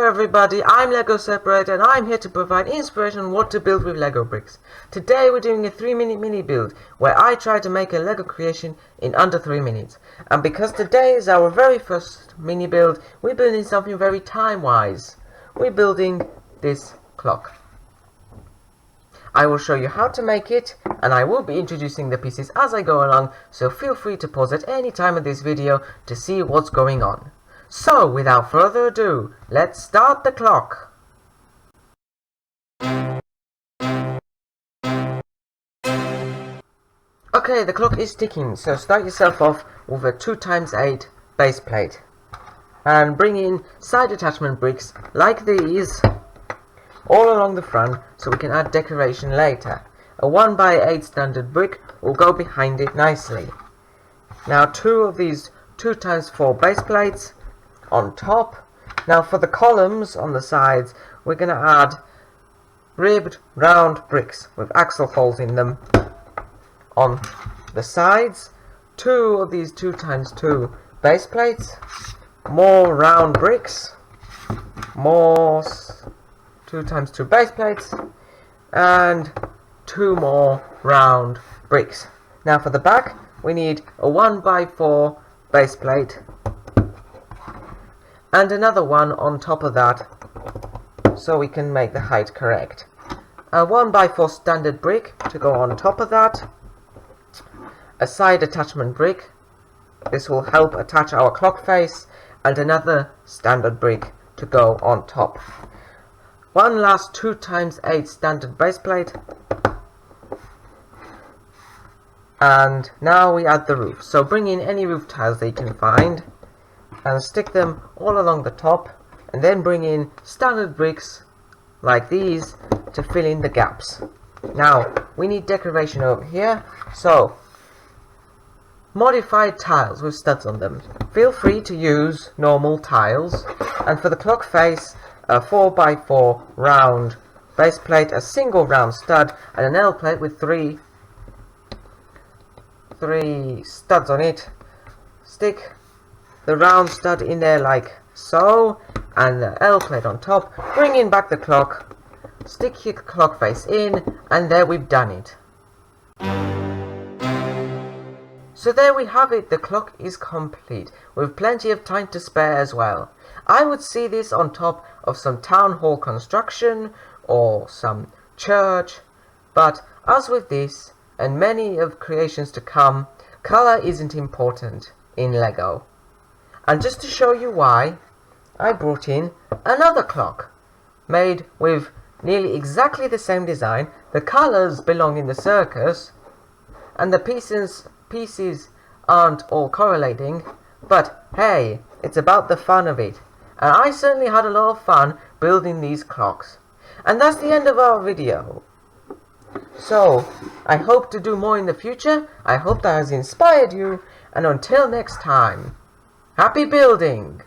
everybody, I'm Lego Separator and I'm here to provide inspiration on what to build with Lego bricks. Today we're doing a 3-minute mini build where I try to make a Lego creation in under 3 minutes. And because today is our very first mini build, we're building something very time-wise. We're building this clock. I will show you how to make it, and I will be introducing the pieces as I go along, so feel free to pause at any time of this video to see what's going on. So, without further ado, let's start the clock. Okay, the clock is ticking, so start yourself off with a 2x8 base plate. And bring in side attachment bricks like these all along the front so we can add decoration later. A 1x8 standard brick will go behind it nicely. Now 2 of these 2x4 base plates on top. Now for the columns on the sides, we're going to add ribbed round bricks with axle holes in them on the sides. 2 of these 2x2 base plates, more round bricks, more 2x2 base plates, and 2 more round bricks. Now for the back, we need a 1x4 base plate and another one on top of that so we can make the height correct. A 1x4 standard brick to go on top of that, a side attachment brick, this will help attach our clock face, and another standard brick to go on top. One last 2x8 standard base plate, and now we add the roof. So bring in any roof tiles that you can find and stick them all along the top, and then bring in standard bricks like these to fill in the gaps. Now we need decoration over here, so modified tiles with studs on them. Feel free to use normal tiles, and for the clock face, a 4x4 round base plate, a single round stud, and an L plate with three studs on it. Stick the round stud in there like so, and the L plate on top. Bring in back the clock, stick your clock face in, and there we've done it. So there we have it, the clock is complete, with plenty of time to spare as well. I would see this on top of some town hall construction or some church, but as with this and many of creations to come, colour isn't important in Lego. And just to show you why, I brought in another clock made with nearly exactly the same design. The colours belong in the circus and the pieces aren't all correlating, but hey, it's about the fun of it, and I certainly had a lot of fun building these clocks. And that's the end of our video. So I hope to do more in the future. I hope that has inspired you, and until next time, happy building!